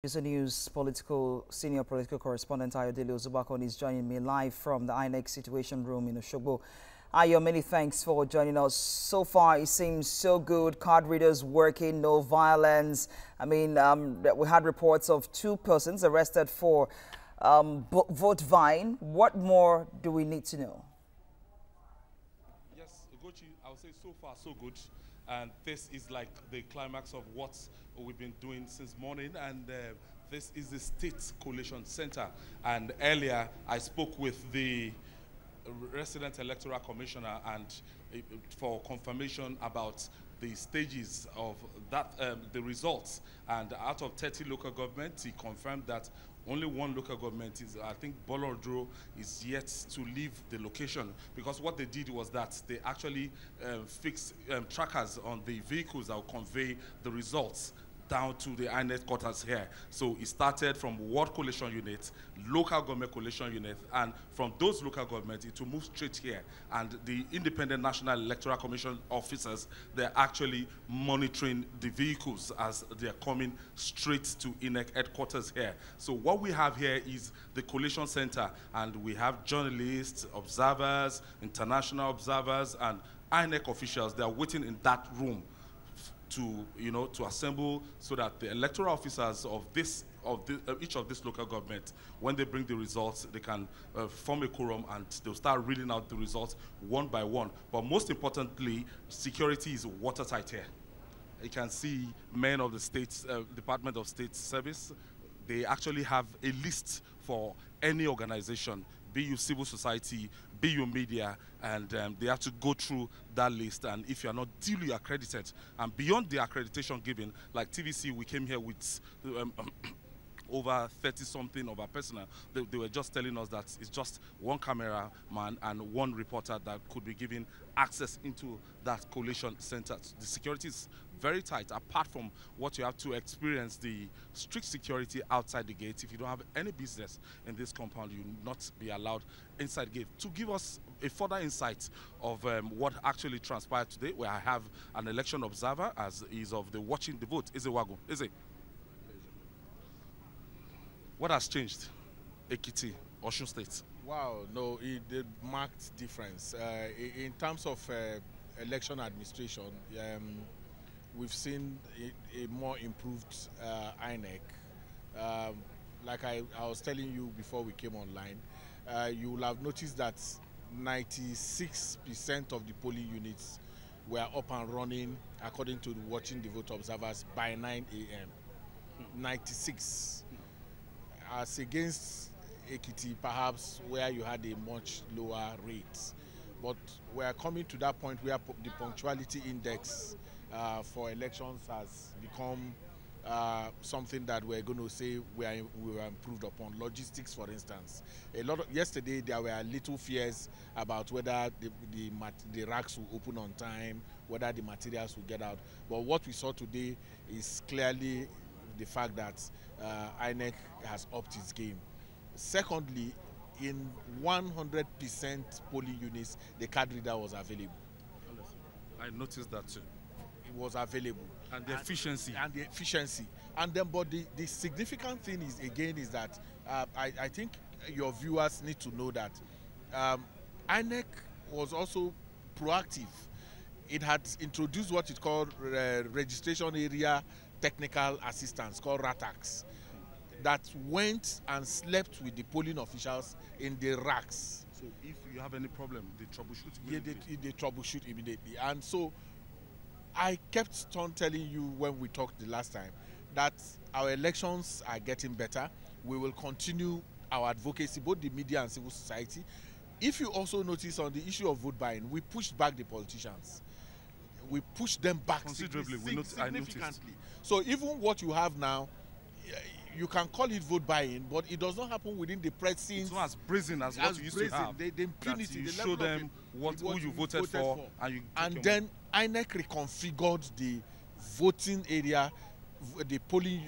Eze News senior political correspondent Ayodele Ozugbakun is joining me live from the INEC Situation Room in Oshogbo. Ayo, many thanks for joining us. So far, it seems so good. Card readers working, no violence. I mean, we had reports of 2 persons arrested for vote buying. What more do we need to know? Yes, Ugochi, I would say so far so good. And this is like the climax of what we've been doing since morning. And this is the State Coalition Center. And earlier, I spoke with the resident electoral commissioner and for confirmation about the stages of that, the results. And out of 30 local governments, he confirmed that only 1 local government is, I think, Bolordro is yet to leave the location, because what they did was that they actually fixed trackers on the vehicles that will convey the results down to the INEC quarters here. So it started from ward coalition units, local government coalition units, and from those local governments, it will move straight here. And the Independent National Electoral Commission officers, they're actually monitoring the vehicles as they're coming straight to INEC headquarters here. So what we have here is the coalition center, and we have journalists, observers, international observers, and INEC officials. They are waiting in that room to, to assemble so that the electoral officers of each of these local governments, when they bring the results, they can form a quorum and they'll start reading out the results one by one. But most importantly, security is watertight here. You can see men of the state, Department of State Service. They actually have a list for any organization, be you civil society, be you media, and they have to go through that list. And if you are not duly accredited, and beyond the accreditation given, like TVC, we came here with over 30-something of our personnel. They were just telling us that it's just 1 cameraman and 1 reporter that could be given access into that coalition center. The security is very tight, apart from what you have to experience, the strict security outside the gate. If you don't have any business in this compound, you will not be allowed inside the gate. To give us a further insight of what actually transpired today, where I have an election observer, as is of the watching the vote, Eze Nwagwu. Eze, what has changed? Ekiti, Osun State. Wow, no, it marked difference. In terms of election administration, we've seen a more improved INEC. Like I was telling you before we came online, you will have noticed that 96% of the polling units were up and running according to the watching the vote observers by 9 a.m. 96. As against Ekiti, perhaps, where you had a much lower rate. But we are coming to that point where the punctuality index for elections has become something that we're going to say we were improved upon. Logistics, for instance. Yesterday, there were little fears about whether the racks will open on time, whether the materials will get out. But what we saw today is clearly the fact that INEC has upped its game. Secondly, in 100% polling units, the card reader was available. I noticed that too. It was available. And the efficiency. And the efficiency. And then, but the significant thing is, again, is that I think your viewers need to know that INEC was also proactive. It had introduced what it called registration area technical assistance, called RATAX, that went and slept with the polling officials in the racks. So if you have any problem, they troubleshoot immediately? Yeah, they troubleshoot immediately. And so I kept on telling you when we talked the last time that our elections are getting better. We will continue our advocacy, both the media and civil society. If you also notice on the issue of vote buying, we pushed back the politicians. We pushed them back considerably, significantly. So even what you have now, you can call it vote buying, but it does not happen within the pressing. It's not as brazen as what you used to have. The impunity, you show them who you voted for, and then INEC reconfigured the voting area, the polling,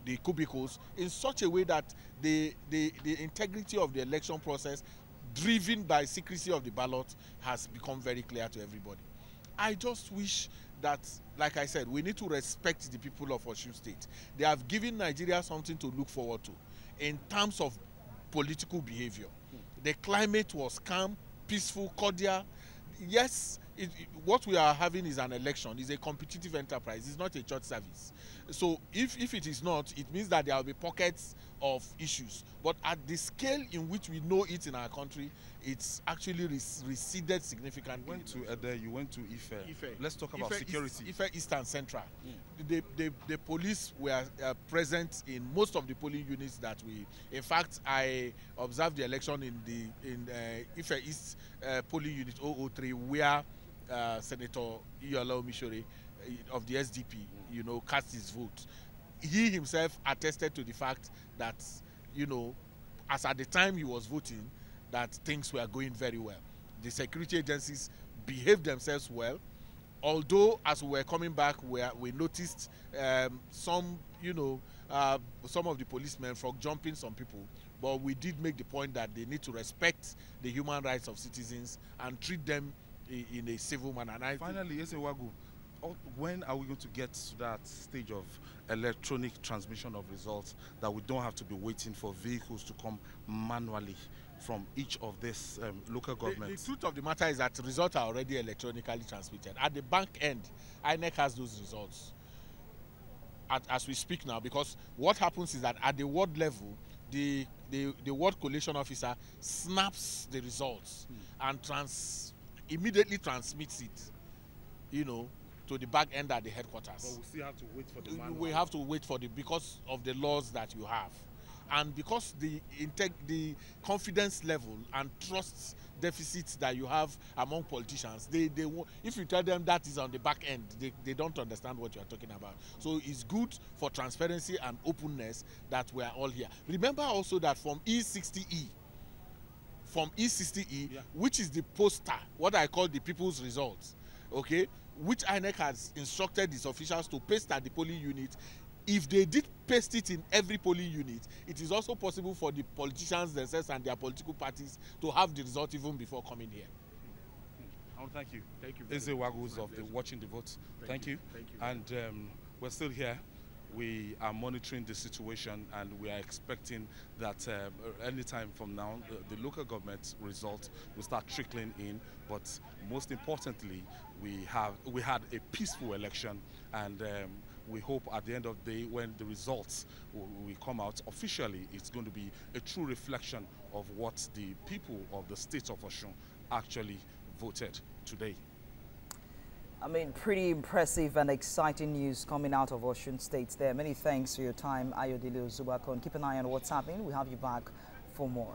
the cubicles in such a way that the integrity of the election process, driven by secrecy of the ballot, has become very clear to everybody. I just wish that, like I said, we need to respect the people of Osun State. They have given Nigeria something to look forward to in terms of political behavior. The climate was calm, peaceful, cordial. Yes, what we are having is an election. It's a competitive enterprise. It's not a church service. So if it is not, it means that there will be pockets of issues. But at the scale in which we know it in our country, it's actually receded significantly. You went to Ede, you went to Ife. Let's talk about security. Ife East and Central. The police were present in most of the polling units that we. In fact, I observed the election in Ife East polling unit 003, where Senator Ayodele Ozugbakun of the SDP, you know, cast his vote. He himself attested to the fact that, you know, as at the time he was voting, that things were going very well. The security agencies behaved themselves well. Although, as we were coming back, we noticed some, you know, some of the policemen frog jumping some people. But we did make the point that they need to respect the human rights of citizens and treat them in a civil manner. And finally, Eze Nwagwu, when are we going to get to that stage of electronic transmission of results that we don't have to be waiting for vehicles to come manually from each of these local governments? The truth of the matter is that results are already electronically transmitted. At the bank end, INEC has those results as we speak now, because what happens is that at the ward level, the ward collation officer snaps the results and immediately transmits it, you know, to the back end at the headquarters. But we still have to wait for the manual. We have to wait for because of the laws that you have, and because the confidence level and trust deficits that you have among politicians, if you tell them that is on the back end, they don't understand what you are talking about. So it's good for transparency and openness that we are all here. Remember also that from E60E, which is the poster, what I call the people's results, okay, which INEC has instructed its officials to paste at the polling unit. If they did paste it in every polling unit, it is also possible for the politicians themselves and their political parties to have the result even before coming here. Thank you. Thank you. Eze Nwagwu of the Watching the Vote. Thank you. Thank you. And we're still here. We are monitoring the situation, and we are expecting that any time from now, the local government results will start trickling in. But most importantly, we had a peaceful election, and we hope at the end of the day, when the results will come out officially, it's going to be a true reflection of what the people of the state of Osun actually voted today. I mean, pretty impressive and exciting news coming out of Osun State there. Many thanks for your time, Ayodele Ozugbakun. Keep an eye on what's happening. We'll have you back for more.